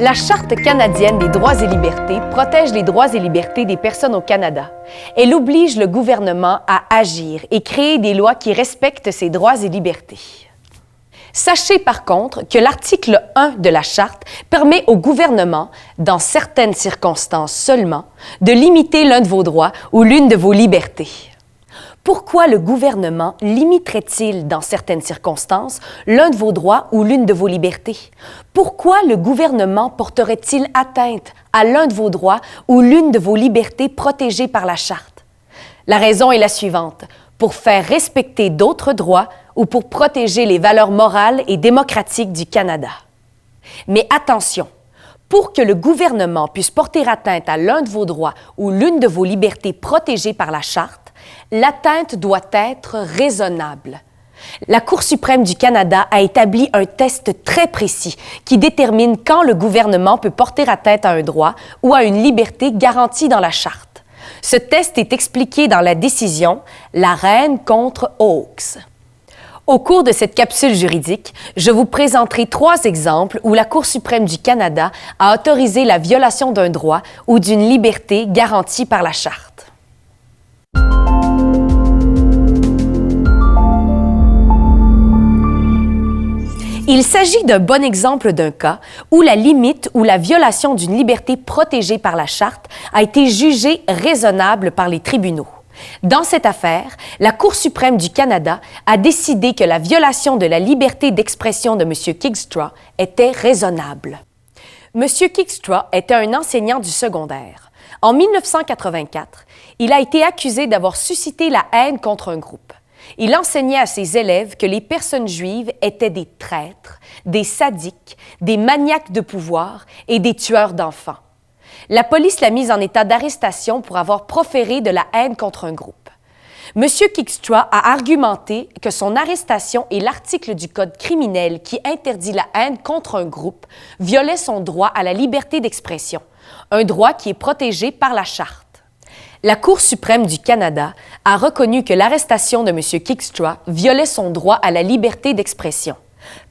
La Charte canadienne des droits et libertés protège les droits et libertés des personnes au Canada. Elle oblige le gouvernement à agir et créer des lois qui respectent ces droits et libertés. Sachez par contre que l'article 1 de la Charte permet au gouvernement, dans certaines circonstances seulement, de limiter l'un de vos droits ou l'une de vos libertés. Pourquoi le gouvernement limiterait-il, dans certaines circonstances, l'un de vos droits ou l'une de vos libertés? Pourquoi le gouvernement porterait-il atteinte à l'un de vos droits ou l'une de vos libertés protégées par la Charte? La raison est la suivante: pour faire respecter d'autres droits ou pour protéger les valeurs morales et démocratiques du Canada. Mais attention! Pour que le gouvernement puisse porter atteinte à l'un de vos droits ou l'une de vos libertés protégées par la Charte, l'atteinte doit être raisonnable. La Cour suprême du Canada a établi un test très précis qui détermine quand le gouvernement peut porter atteinte à un droit ou à une liberté garantie dans la Charte. Ce test est expliqué dans la décision « La Reine contre Oakes ». Au cours de cette capsule juridique, je vous présenterai 3 exemples où la Cour suprême du Canada a autorisé la violation d'un droit ou d'une liberté garantie par la Charte. Il s'agit d'un bon exemple d'un cas où la limite ou la violation d'une liberté protégée par la Charte a été jugée raisonnable par les tribunaux. Dans cette affaire, la Cour suprême du Canada a décidé que la violation de la liberté d'expression de M. Kykstra était raisonnable. M. Kykstra était un enseignant du secondaire. En 1984, il a été accusé d'avoir suscité la haine contre un groupe. Il enseignait à ses élèves que les personnes juives étaient des traîtres, des sadiques, des maniaques de pouvoir et des tueurs d'enfants. La police l'a mis en état d'arrestation pour avoir proféré de la haine contre un groupe. M. Kykstra a argumenté que son arrestation et l'article du Code criminel qui interdit la haine contre un groupe violaient son droit à la liberté d'expression, un droit qui est protégé par la Charte. La Cour suprême du Canada a reconnu que l'arrestation de M. Kykstra violait son droit à la liberté d'expression.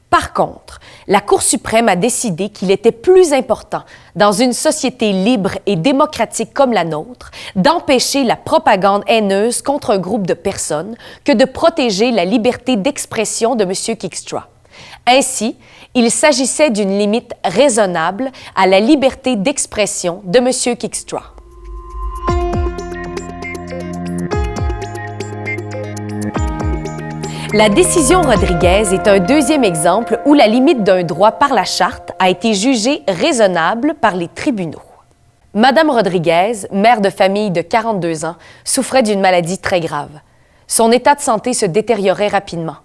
Par contre, la Cour suprême a décidé qu'il était plus important, dans une société libre et démocratique comme la nôtre, d'empêcher la propagande haineuse contre un groupe de personnes que de protéger la liberté d'expression de M. Kykstra. Ainsi, il s'agissait d'une limite raisonnable à la liberté d'expression de M. Kykstra. La décision Rodriguez est un deuxième exemple où la limite d'un droit par la Charte a été jugée raisonnable par les tribunaux. Madame Rodriguez, mère de famille de 42 ans, souffrait d'une maladie très grave. Son état de santé se détériorait rapidement.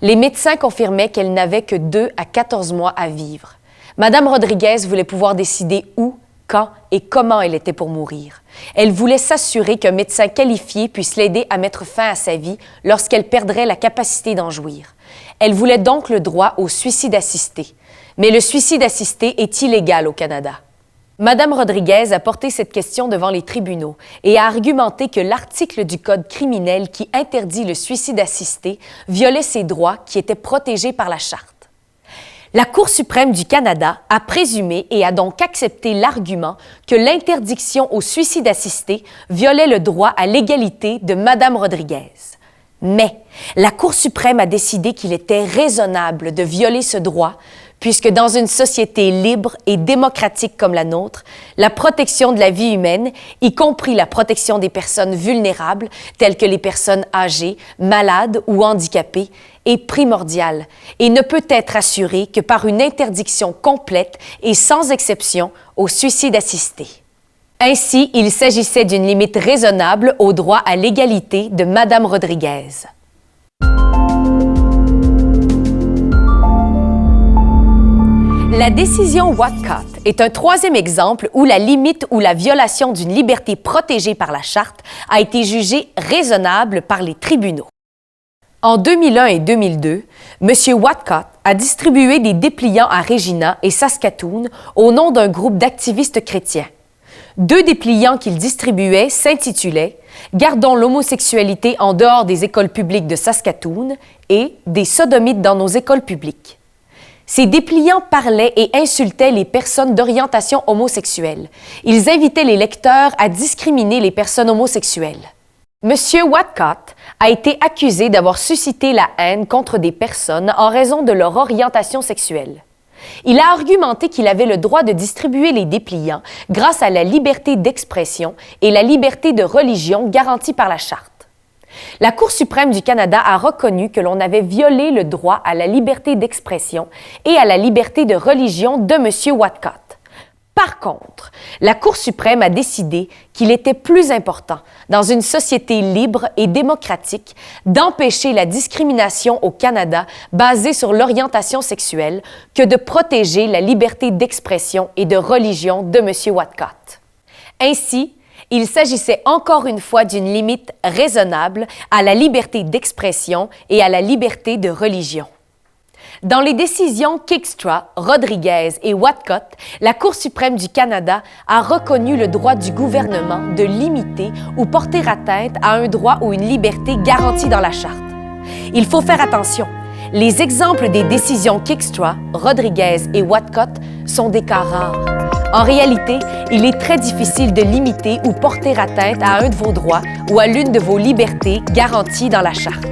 Les médecins confirmaient qu'elle n'avait que 2 à 14 mois à vivre. Madame Rodriguez voulait pouvoir décider où, quand et comment elle était pour mourir. Elle voulait s'assurer qu'un médecin qualifié puisse l'aider à mettre fin à sa vie lorsqu'elle perdrait la capacité d'en jouir. Elle voulait donc le droit au suicide assisté. Mais le suicide assisté est illégal au Canada. Madame Rodriguez a porté cette question devant les tribunaux et a argumenté que l'article du Code criminel qui interdit le suicide assisté violait ses droits qui étaient protégés par la Charte. La Cour suprême du Canada a présumé et a donc accepté l'argument que l'interdiction au suicide assisté violait le droit à l'égalité de Madame Rodriguez. Mais la Cour suprême a décidé qu'il était raisonnable de violer ce droit puisque dans une société libre et démocratique comme la nôtre, la protection de la vie humaine, y compris la protection des personnes vulnérables, telles que les personnes âgées, malades ou handicapées, est primordiale et ne peut être assurée que par une interdiction complète et sans exception au suicide assisté. Ainsi, il s'agissait d'une limite raisonnable au droit à l'égalité de Madame Rodriguez. La décision Watcott est un 3e exemple où la limite ou la violation d'une liberté protégée par la Charte a été jugée raisonnable par les tribunaux. En 2001 et 2002, M. Watcott a distribué des dépliants à Regina et Saskatoon au nom d'un groupe d'activistes chrétiens. 2 dépliants qu'il distribuait s'intitulaient « Gardons l'homosexualité en dehors des écoles publiques de Saskatoon » et « Des sodomites dans nos écoles publiques ». Ces dépliants parlaient et insultaient les personnes d'orientation homosexuelle. Ils invitaient les lecteurs à discriminer les personnes homosexuelles. Monsieur Watcott a été accusé d'avoir suscité la haine contre des personnes en raison de leur orientation sexuelle. Il a argumenté qu'il avait le droit de distribuer les dépliants grâce à la liberté d'expression et la liberté de religion garantie par la Charte. La Cour suprême du Canada a reconnu que l'on avait violé le droit à la liberté d'expression et à la liberté de religion de M. Watcott. Par contre, la Cour suprême a décidé qu'il était plus important, dans une société libre et démocratique, d'empêcher la discrimination au Canada basée sur l'orientation sexuelle que de protéger la liberté d'expression et de religion de M. Watcott. Ainsi, il s'agissait encore une fois d'une limite raisonnable à la liberté d'expression et à la liberté de religion. Dans les décisions Kickstra, Rodriguez et Watcott, la Cour suprême du Canada a reconnu le droit du gouvernement de limiter ou porter atteinte à un droit ou une liberté garantie dans la Charte. Il faut faire attention. Les exemples des décisions Kickstra, Rodriguez et Watcott sont des cas rares. En réalité, il est très difficile de limiter ou porter atteinte à un de vos droits ou à l'une de vos libertés garanties dans la Charte.